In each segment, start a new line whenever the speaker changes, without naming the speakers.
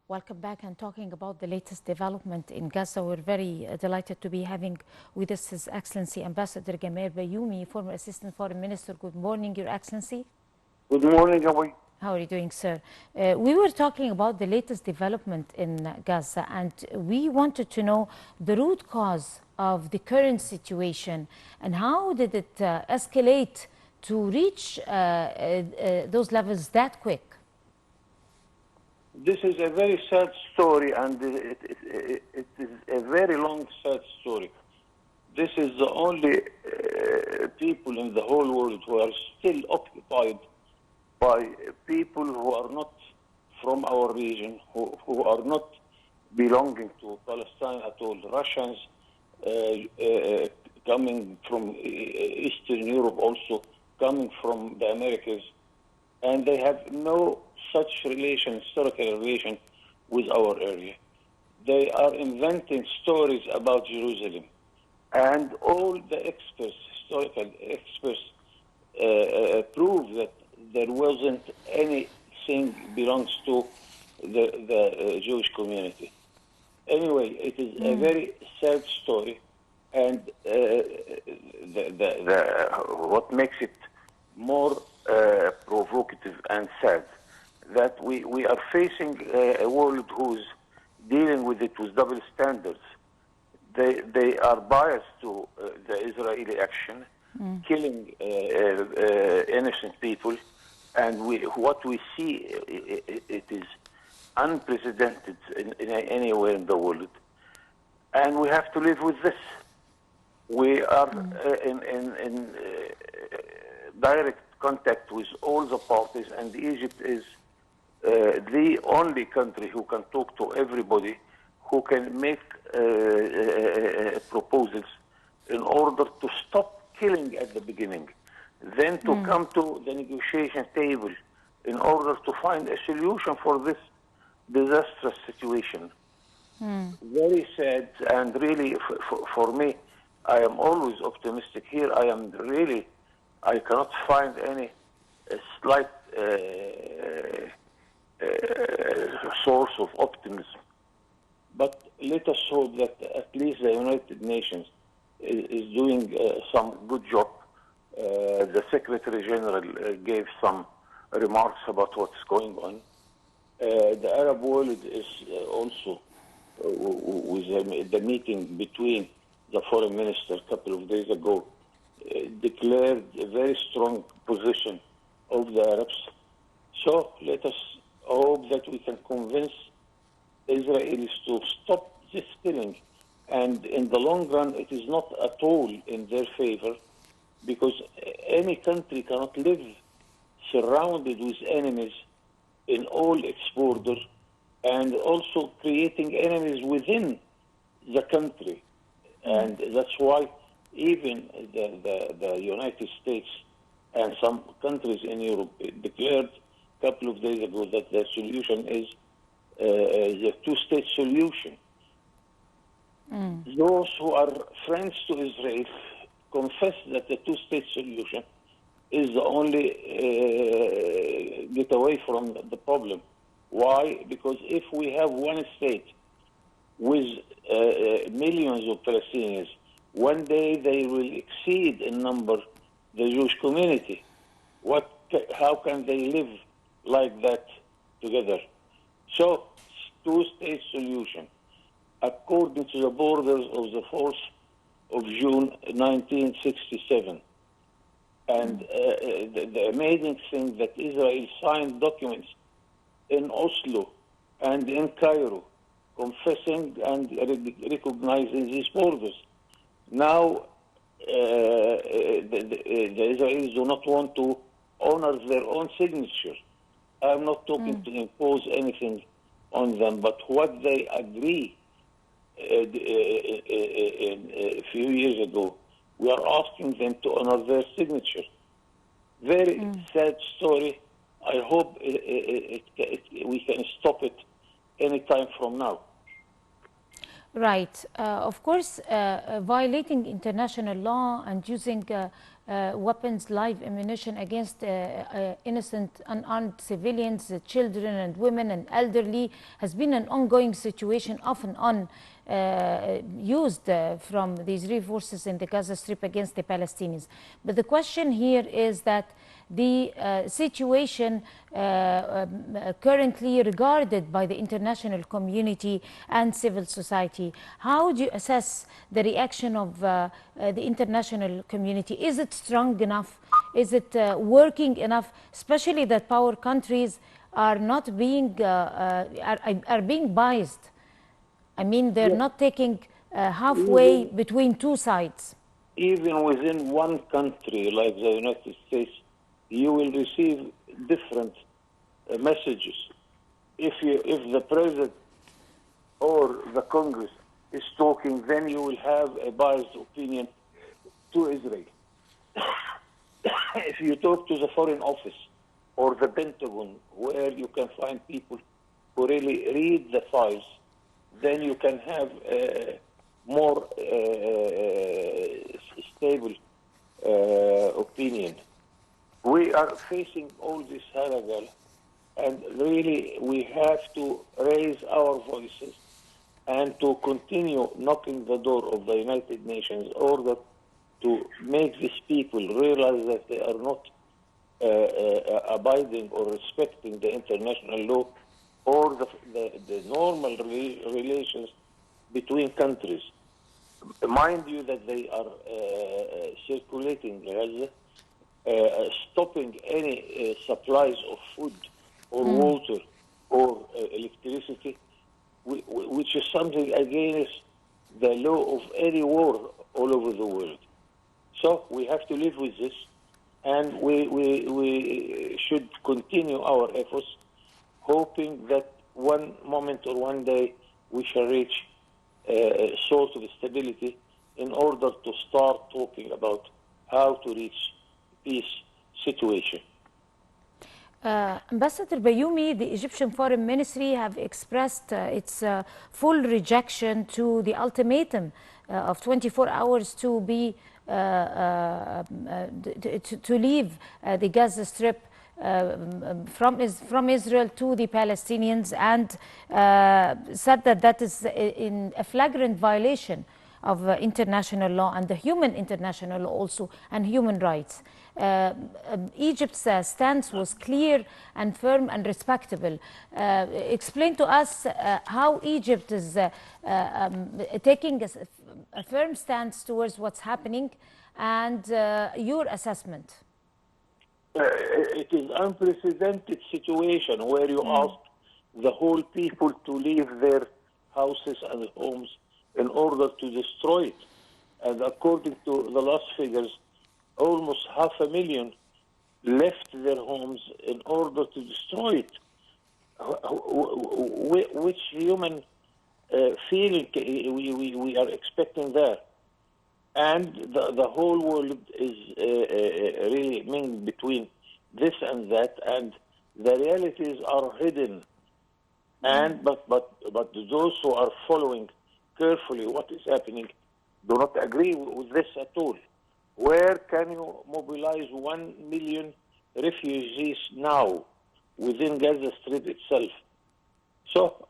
Welcome back and talking about the latest development in Gaza. We're very delighted to be having with us His Excellency Ambassador Gamal Bayoumi, former Assistant Foreign Minister. Good morning, Your Excellency.
Good morning, Gamal.
How are you doing, sir? We were talking about the latest development in Gaza, and we wanted to know the root cause of the current situation and how did it escalate to reach those levels that quick?
This is a very sad story, and it is a very long, sad story. This is the only people in the whole world who are still occupied by people who are not from our region, who are not belonging to Palestine at all. Russians coming from Eastern Europe also, coming from the Americas, and they have no such relation, historical relation with our area. They are inventing stories about Jerusalem, and all the experts, historical experts, prove that there wasn't anything belongs to the Jewish community. Anyway, it is a very sad story, and what makes it more provocative and sad that we are facing a world who's dealing with it with double standards. They are biased to the Israeli action, killing innocent people, and what we see, it is unprecedented anywhere in the world, and we have to live with this. We are in direct contact with all the parties, and Egypt is the only country who can talk to everybody, who can make proposals in order to stop killing at the beginning, then to come to the negotiation table in order to find a solution for this disastrous situation. Very sad, and really for me, I am always optimistic here. I cannot find any slight source of optimism. But let us hope that at least the United Nations is doing some good job. The Secretary General gave some remarks about what's going on. The Arab world is also, with the meeting between the foreign minister a couple of days ago, declared a very strong position of the Arabs. So let us hope that we can convince Israelis to stop this killing. And in the long run, it is not at all in their favor, because any country cannot live surrounded with enemies in all its borders, and also creating enemies within the country. And that's why even the United States and some countries in Europe declared a couple of days ago that the solution is the two-state solution. Those who are friends to Israel confess that the two-state solution is the only get away from the problem. Why? Because if we have one state with millions of Palestinians, one day they will exceed in number the Jewish community. How can they live like that together? So, two-state solution, according to the borders of the 4th of June 1967. And the amazing thing that Israel signed documents in Oslo and in Cairo confessing and recognizing these borders. Now, the Israelis do not want to honor their own signature. I'm not talking to impose anything on them, but what they agree a few years ago, we are asking them to honor their signature. Very sad story. I hope we can stop it any time from now.
Right. Of course, violating international law and using weapons, live ammunition against innocent, unarmed civilians, children and women and elderly, has been an ongoing situation, off and on, used from the Israeli forces in the Gaza Strip against the Palestinians. But the question here is that the situation currently regarded by the international community and civil society. How do you assess the reaction of the international community? Is it strong enough? Is it working enough? Especially that power countries are not being are being biased. I mean, they're not taking halfway between two sides.
Even within one country like the United States, you will receive different messages. If the president or the Congress is talking, then you will have a biased opinion to Israel. If you talk to the Foreign Office or the Pentagon, where you can find people who really read the files, then you can have a more stable opinion. We are facing all this haragal, and really we have to raise our voices and to continue knocking the door of the United Nations in order to make these people realize that they are not abiding or respecting the international law or the normal relations between countries. Mind you that they are circulating Gaza, stopping any supplies of food or water or electricity, which is something against the law of any war all over the world. So we have to live with this, and we should continue our efforts, hoping that one moment or one day we shall reach a sort of stability in order to start talking about how to reach peace situation.
Ambassador Bayoumi, the Egyptian Foreign Ministry have expressed its full rejection to the ultimatum of 24 hours to be to leave the Gaza Strip from Israel to the Palestinians, and said that that is in a flagrant violation of international law and the human international law also, and human rights. Egypt's stance was clear and firm and respectable. Explain to us how Egypt is taking a firm stance towards what's happening, and your assessment.
It is an unprecedented situation where you ask the whole people to leave their houses and homes in order to destroy it. And according to the last figures, almost 500,000 left their homes in order to destroy it. Which human feeling we are expecting there? And the whole world is really mingling between this and that, and the realities are hidden. And but those who are following carefully what is happening do not agree with this at all. Where can you mobilize 1 million refugees now within Gaza Strip itself? So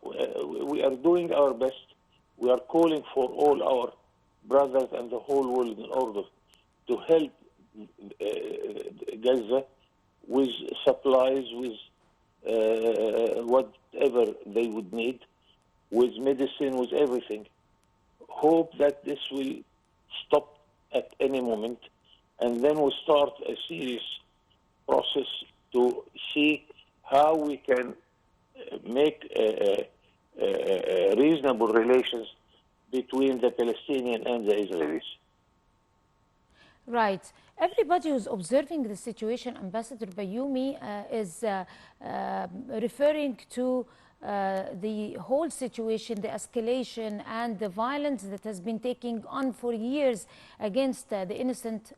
we are doing our best. We are calling for all our brothers and the whole world in order to help Gaza with supplies, with whatever they would need, with medicine, with everything. Hope that this will stop at any moment, and then we'll start a serious process to see how we can make reasonable relations between the Palestinian and the Israelis.
Right. Everybody who's observing the situation, Ambassador Bayoumi, is referring to the whole situation, the escalation and the violence that has been taking on for years against the innocent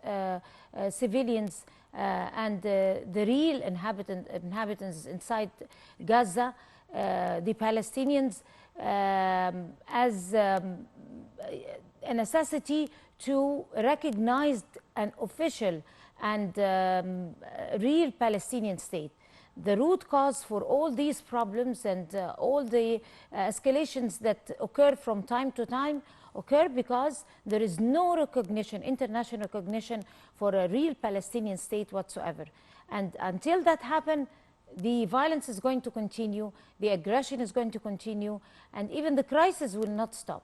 civilians and the real inhabitants inside Gaza, the Palestinians, as a necessity to recognize an official and real Palestinian state. The root cause for all these problems and all the escalations that occur from time to time occur because there is no recognition, international recognition for a real Palestinian state whatsoever. And until that happens, the violence is going to continue, the aggression is going to continue, and even the crisis will not stop.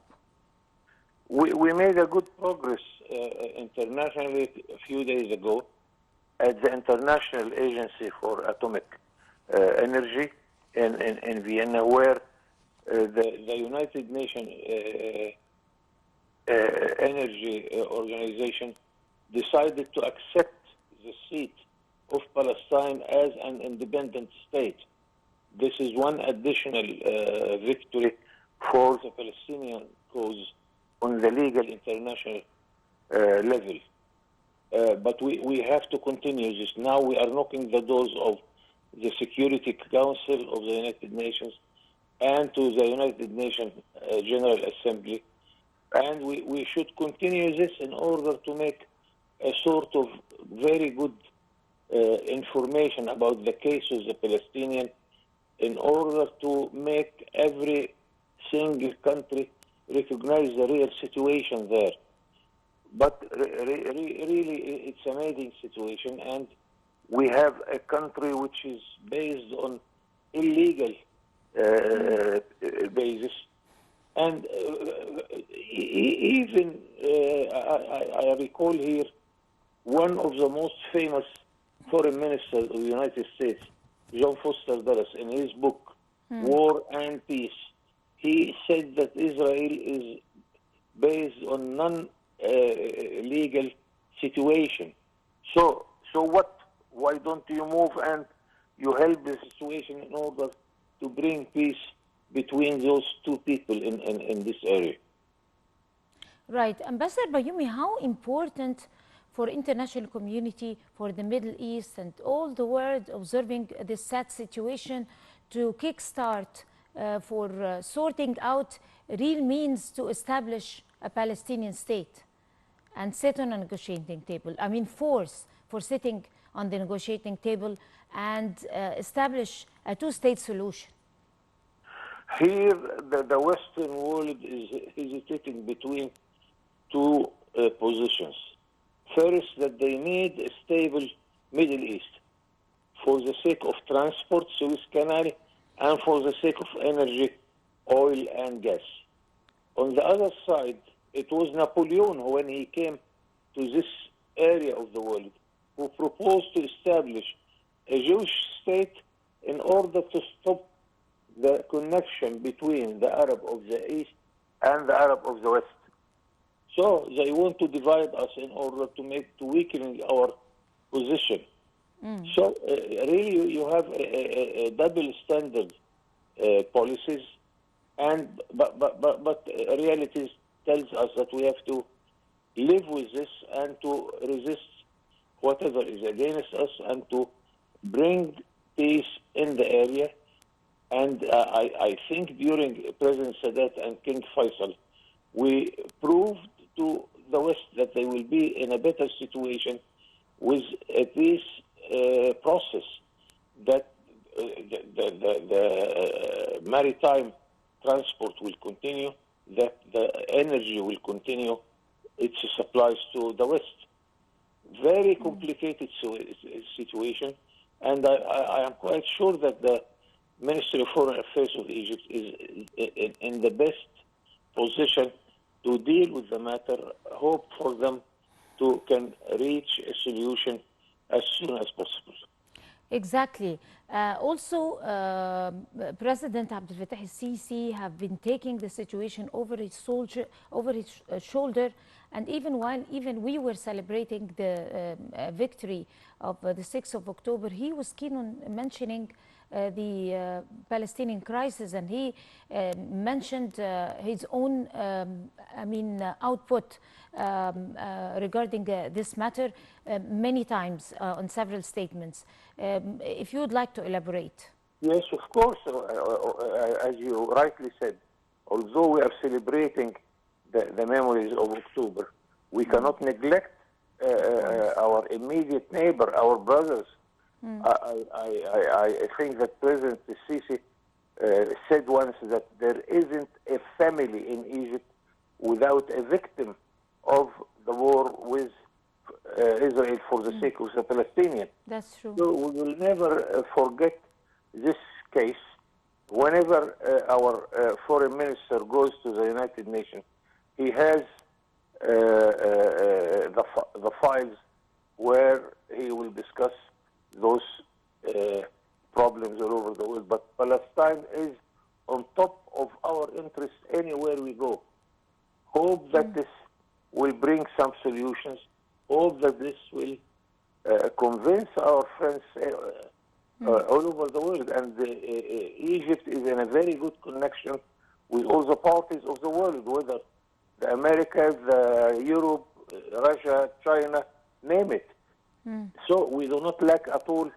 We made a good progress internationally a few days ago at the International Agency for Atomic Energy in Vienna, where the United Nations Energy Organization decided to accept the seat of Palestine as an independent state. This is one additional victory for the Palestinian cause on the legal international level. But we have to continue this. Now we are knocking the doors of the Security Council of the United Nations and to the United Nations General Assembly. And we should continue this in order to make a sort of very good information about the case of the Palestinian, in order to make every single country recognize the real situation there. But really, it's an amazing situation, and we have a country which is based on illegal basis. And even, I recall here, one of the most famous foreign ministers of the United States, John Foster Dulles, in his book, War and Peace, he said that Israel is based on non-legal situation. So what? Why don't you move and you help the situation in order to bring peace between those two people in this area?
Right. Ambassador Bayoumi, how important for international community, for the Middle East and all the world observing this sad situation to kickstart for sorting out real means to establish a Palestinian state and sit on a negotiating table. I mean, force for sitting on the negotiating table and establish a two-state solution.
Here, the Western world is hesitating between two positions. First, that they need a stable Middle East for the sake of transport, Suez Canal, and for the sake of energy, oil and gas. On the other side, it was Napoleon who, when he came to this area of the world, who proposed to establish a Jewish state in order to stop the connection between the Arab of the East and the Arab of the West. So they want to divide us in order to weaken our position. So really, you have a double standard policies, and but reality tells us that we have to live with this and to resist whatever is against us and to bring peace in the area. And I think during President Sadat and King Faisal, we proved to the West that they will be in a better situation with a peace process, that the maritime transport will continue, that the energy will continue its supplies to the West. Very complicated situation, and I am quite sure that the Ministry of Foreign Affairs of Egypt is in the best position to deal with the matter. Hope for them to can reach a solution as soon as possible.
Exactly. Also, President Abdel Fattah al-Sisi have been taking the situation over his shoulder, and even we were celebrating the victory of the 6th of October, he was keen on mentioning the Palestinian crisis, and he mentioned his own, output regarding this matter many times on several statements. If you would like to elaborate.
Yes, of course. As you rightly said, although we are celebrating the memories of October, We cannot neglect our immediate neighbor, our brothers. I think that President Sisi said once that there isn't a family in Egypt without a victim of the war with Israel for the sake of the Palestinians.
That's true.
So we will never forget this case. Whenever our foreign minister goes to the United Nations, he has the files where he will discuss those problems all over the world. But Palestine is on top of our interest anywhere we go. Hope that this will bring some solutions. Hope that this will convince our friends all over the world. And Egypt is in a very good connection with all the parties of the world, whether the Americas, Europe, Russia, China, name it. So we do not lack at all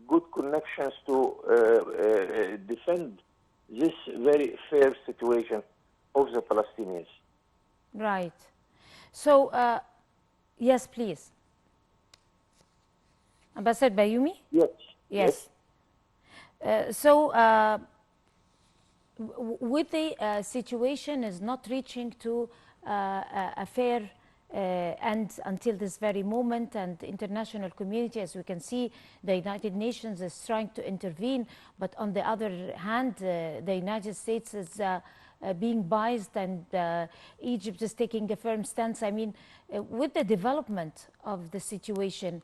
good connections to defend this very fair situation of the Palestinians.
Right. So, yes, please. Ambassador Bayoumi?
Yes.
Yes. With the situation is not reaching to a fair end until this very moment, and the international community, as we can see, the United Nations is trying to intervene, but on the other hand, the United States is being biased, and Egypt is taking a firm stance. I mean, with the development of the situation,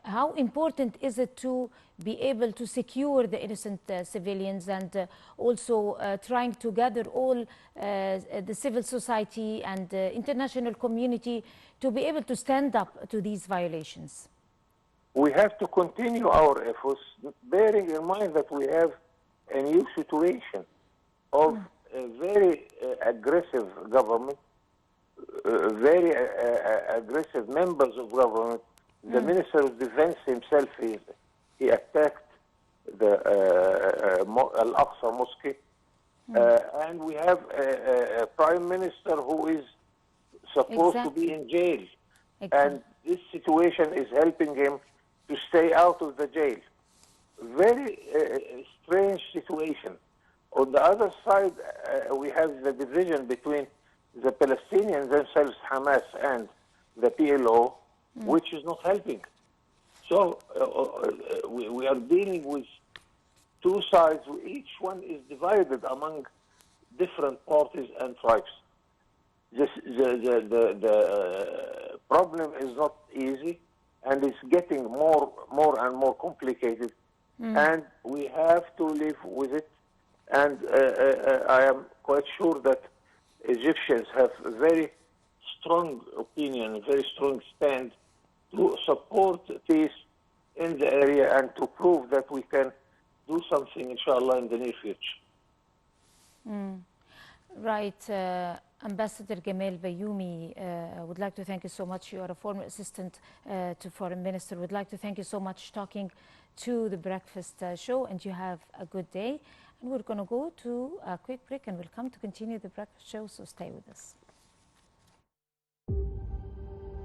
how important is it to be able to secure the innocent civilians, and also trying to gather all the civil society and the international community to be able to stand up to these violations?
We have to continue our efforts, bearing in mind that we have a new situation of a very aggressive government, very aggressive members of government. The Minister of Defense himself, he attacked the Al-Aqsa Mosque. And we have a Prime Minister who is supposed to be in jail. And this situation is helping him to stay out of the jail. Very strange situation. On the other side, we have the division between the Palestinians themselves, Hamas, and the PLO, which is not helping. So we are dealing with two sides. Each one is divided among different parties and tribes. The problem is not easy, and it's getting more and more complicated. And we have to live with it. And I am quite sure that Egyptians have a very strong opinion, a very strong stand to support peace in the area and to prove that we can do something, inshallah, in the near future.
Right. Ambassador Gamal Bayoumi, I would like to thank you so much. You are a former assistant to Foreign Minister. Would like to thank you so much talking to the Breakfast Show, and you have a good day. And we're going to go to a quick break, and we'll come to continue the Breakfast Show, so stay with us.